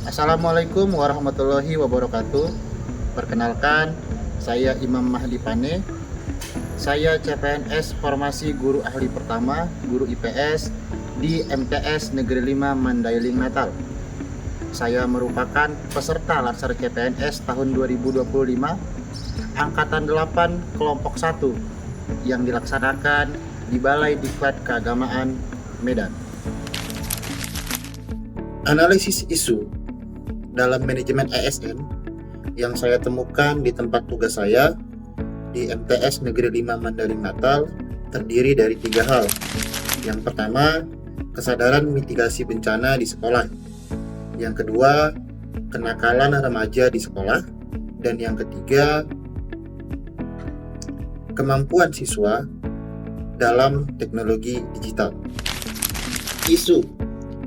Assalamualaikum warahmatullahi wabarakatuh. Perkenalkan, saya Imam Mahdi Pane. Saya CPNS Formasi Guru Ahli Pertama, Guru IPS di MTS Negeri 5 Mandailing Natal. Saya merupakan peserta Latsar CPNS tahun 2025 Angkatan 8 Kelompok 1 yang dilaksanakan di Balai Diklat Keagamaan Medan. Analisis isu dalam manajemen ASN yang saya temukan di tempat tugas saya di MTS Negeri 5 Mandailing Natal terdiri dari 3 hal. Yang pertama, kesadaran mitigasi bencana di sekolah. Yang kedua, kenakalan remaja di sekolah. Dan yang ketiga, kemampuan siswa dalam teknologi digital. Isu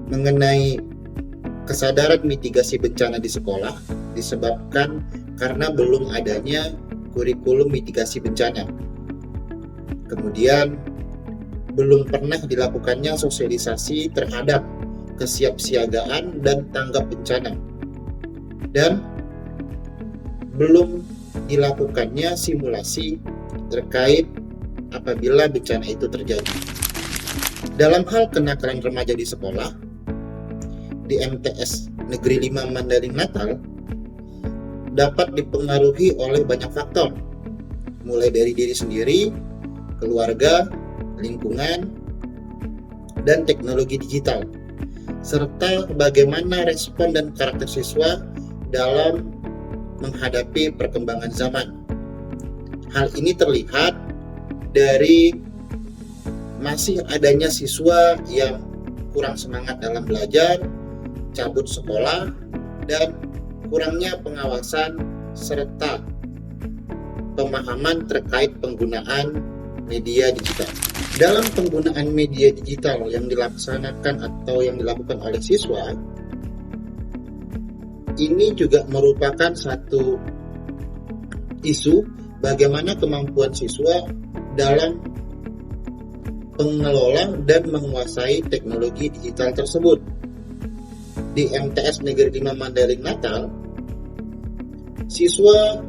mengenai kesadaran mitigasi bencana di sekolah disebabkan karena belum adanya kurikulum mitigasi bencana. Kemudian, belum pernah dilakukannya sosialisasi terhadap kesiapsiagaan dan tanggap bencana. Dan belum dilakukannya simulasi terkait apabila bencana itu terjadi. Dalam hal kenakalan remaja di sekolah, di MTS Negeri 5 Mandailing Natal dapat dipengaruhi oleh banyak faktor, mulai dari diri sendiri, keluarga, lingkungan, dan teknologi digital, serta bagaimana respon dan karakter siswa dalam menghadapi perkembangan zaman. Hal ini terlihat dari masih adanya siswa yang kurang semangat dalam belajar, cabut sekolah, dan kurangnya pengawasan serta pemahaman terkait penggunaan media digital. Dalam penggunaan media digital yang dilaksanakan atau yang dilakukan oleh siswa, ini juga merupakan satu isu bagaimana kemampuan siswa dalam mengelola dan menguasai teknologi digital tersebut. Di MTS Negeri 5 Mandailing Natal, siswa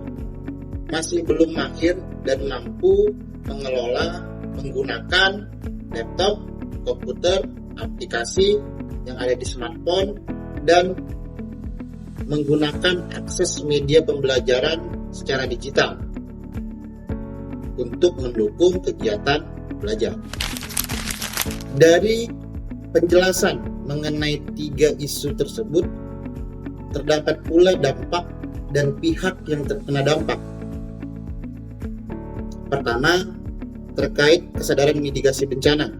masih belum mahir dan mampu mengelola menggunakan laptop, komputer, aplikasi yang ada di smartphone, dan menggunakan akses media pembelajaran secara digital untuk mendukung kegiatan belajar. Dari penjelasan mengenai 3 isu tersebut, terdapat pula dampak dan pihak yang terkena dampak. Pertama, terkait kesadaran mitigasi bencana.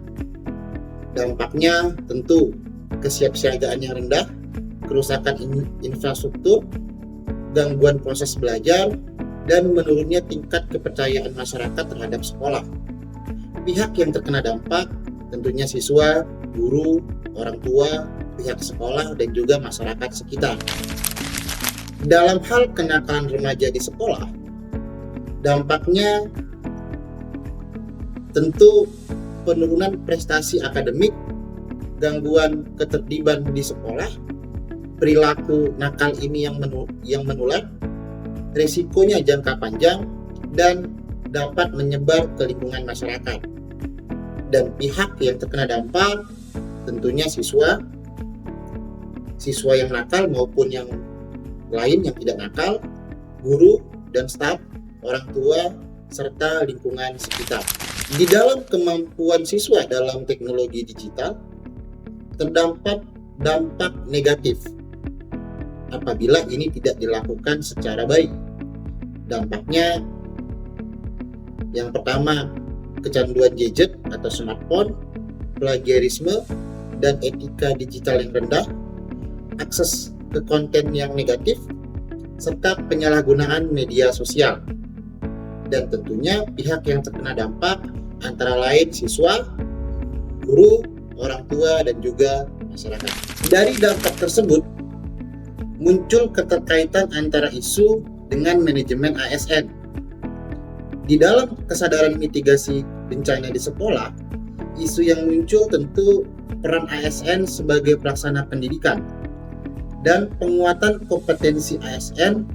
Dampaknya tentu kesiapsiagaan yang rendah, kerusakan infrastruktur, gangguan proses belajar, dan menurunnya tingkat kepercayaan masyarakat terhadap sekolah. Pihak yang terkena dampak tentunya siswa, guru, orang tua, pihak sekolah, dan juga masyarakat sekitar. Dalam hal kenakalan remaja di sekolah, dampaknya tentu penurunan prestasi akademik, gangguan ketertiban di sekolah, perilaku nakal ini yang menular, risikonya jangka panjang, dan dapat menyebar ke lingkungan masyarakat. Dan pihak yang terkena dampak tentunya siswa yang nakal maupun yang lain yang tidak nakal, guru dan staf, orang tua, serta lingkungan sekitar. Di dalam kemampuan siswa dalam teknologi digital, terdapat dampak negatif apabila ini tidak dilakukan secara baik. Dampaknya yang pertama, kecanduan gadget atau smartphone, plagiarisme, dan etika digital yang rendah, akses ke konten yang negatif, serta penyalahgunaan media sosial. Dan tentunya pihak yang terkena dampak antara lain siswa, guru, orang tua, dan juga masyarakat. Dari dampak tersebut, muncul keterkaitan antara isu dengan manajemen ASN. Di dalam kesadaran mitigasi bencana di sekolah, isu yang muncul tentu peran ASN sebagai pelaksana pendidikan dan penguatan kompetensi ASN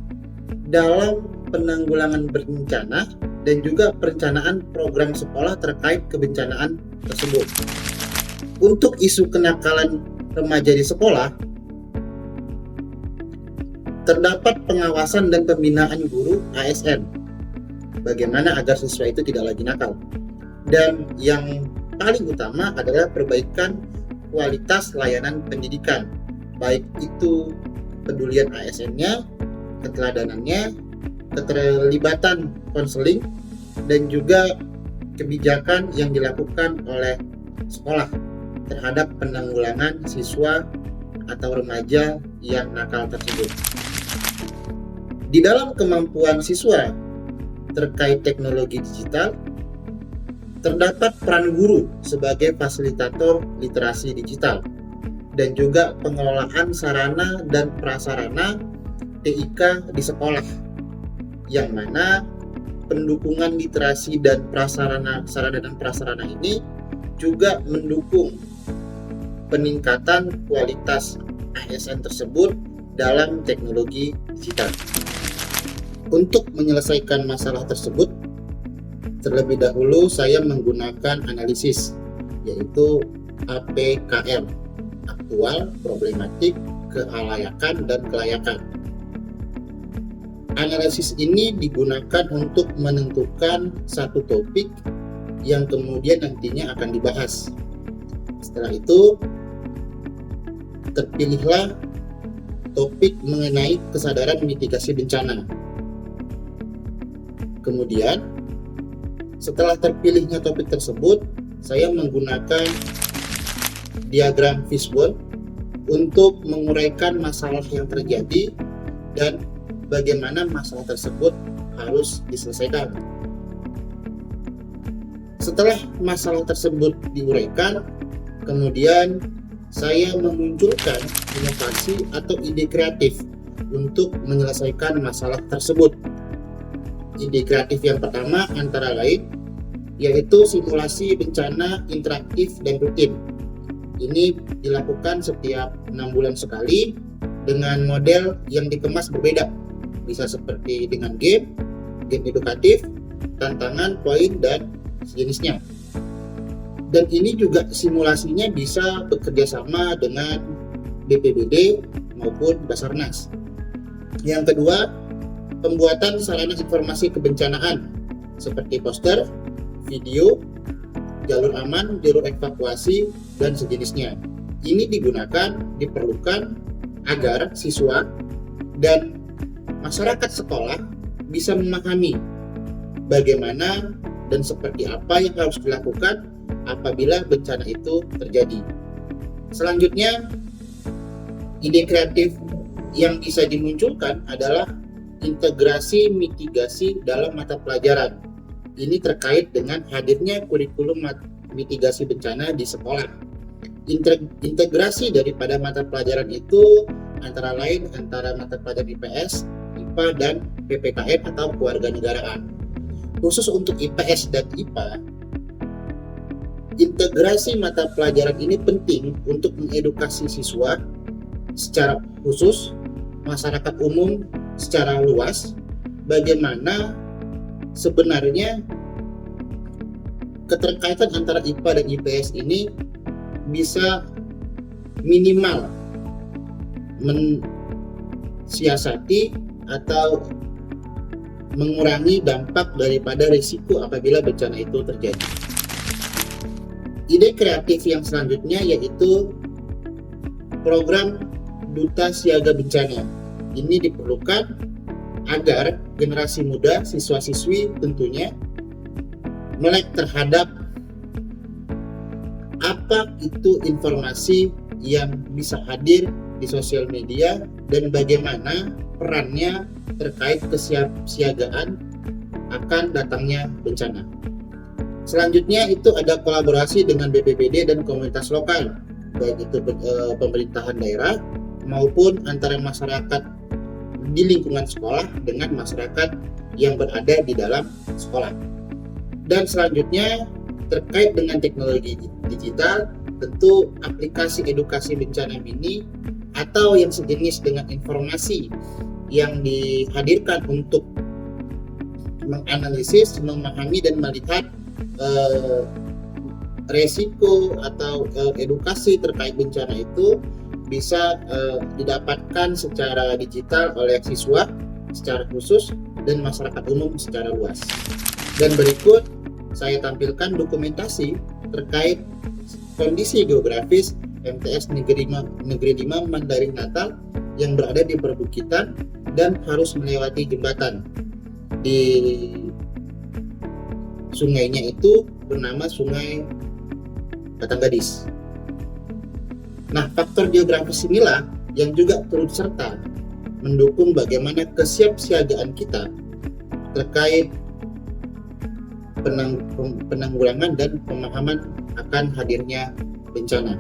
dalam penanggulangan bencana dan juga perencanaan program sekolah terkait kebencanaan tersebut. Untuk isu kenakalan remaja di sekolah, terdapat pengawasan dan pembinaan guru ASN. Bagaimana agar siswa itu tidak lagi nakal. Dan yang paling utama adalah perbaikan kualitas layanan pendidikan, baik itu kepedulian ASN-nya, keteladanannya, keterlibatan konseling, dan juga kebijakan yang dilakukan oleh sekolah terhadap penanggulangan siswa atau remaja yang nakal tersebut. Di dalam kemampuan siswa terkait teknologi digital, terdapat peran guru sebagai fasilitator literasi digital dan juga pengelolaan sarana dan prasarana TIK di sekolah, yang mana pendukungan literasi dan sarana dan prasarana ini juga mendukung peningkatan kualitas ASN tersebut dalam teknologi digital. Untuk menyelesaikan masalah tersebut, terlebih dahulu saya menggunakan analisis, yaitu APKL, aktual, problematik, kelayakan, dan kelayakan. Analisis ini digunakan untuk menentukan satu topik yang kemudian nantinya akan dibahas. Setelah itu, terpilihlah topik mengenai kesadaran mitigasi bencana. Kemudian, setelah terpilihnya topik tersebut, saya menggunakan diagram fishbone untuk menguraikan masalah yang terjadi dan bagaimana masalah tersebut harus diselesaikan. Setelah masalah tersebut diuraikan, kemudian saya memunculkan inovasi atau ide kreatif untuk menyelesaikan masalah tersebut. Ide kreatif yang pertama antara lain yaitu simulasi bencana interaktif dan rutin. Ini dilakukan setiap 6 bulan sekali dengan model yang dikemas berbeda. Bisa seperti dengan game edukatif, tantangan, poin, dan sejenisnya. Dan ini juga simulasinya bisa bekerja sama dengan BPBD maupun Basarnas. Yang kedua, pembuatan sarana informasi kebencanaan seperti poster, video, jalur aman, jalur evakuasi, dan sejenisnya. Ini diperlukan agar siswa dan masyarakat sekolah bisa memahami bagaimana dan seperti apa yang harus dilakukan apabila bencana itu terjadi. Selanjutnya, ide kreatif yang bisa dimunculkan adalah integrasi mitigasi dalam mata pelajaran. Ini terkait dengan hadirnya kurikulum mitigasi bencana di sekolah. Integrasi daripada mata pelajaran itu antara lain antara mata pelajaran IPS, IPA, dan PPKN atau kewarganegaraan. Khusus untuk IPS dan IPA, integrasi mata pelajaran ini penting untuk mengedukasi siswa secara khusus, masyarakat umum secara luas, bagaimana sebenarnya keterkaitan antara IPA dan IPS ini bisa minimal mensiasati atau mengurangi dampak daripada risiko apabila bencana itu terjadi. Ide kreatif yang selanjutnya yaitu program Duta Siaga Bencana. Ini diperlukan agar generasi muda, siswa-siswi tentunya melek terhadap apa itu informasi yang bisa hadir di sosial media dan bagaimana perannya terkait kesiapsiagaan akan datangnya bencana. Selanjutnya itu ada kolaborasi dengan BPBD dan komunitas lokal, baik itu pemerintahan daerah maupun antara masyarakat di lingkungan sekolah dengan masyarakat yang berada di dalam sekolah. Dan selanjutnya terkait dengan teknologi digital, tentu aplikasi edukasi bencana ini atau yang sejenis dengan informasi yang dihadirkan untuk menganalisis, memahami dan melihat resiko atau edukasi terkait bencana itu bisa didapatkan secara digital oleh siswa secara khusus dan masyarakat umum secara luas. Dan berikut saya tampilkan dokumentasi terkait kondisi geografis MTS Negeri 5 Mandarin Natal yang berada di perbukitan dan harus melewati jembatan. Di sungainya itu bernama Sungai Batanggadis. Nah, faktor geografis inilah yang juga turut serta mendukung bagaimana kesiapsiagaan kita terkait penanggulangan dan pemahaman akan hadirnya bencana.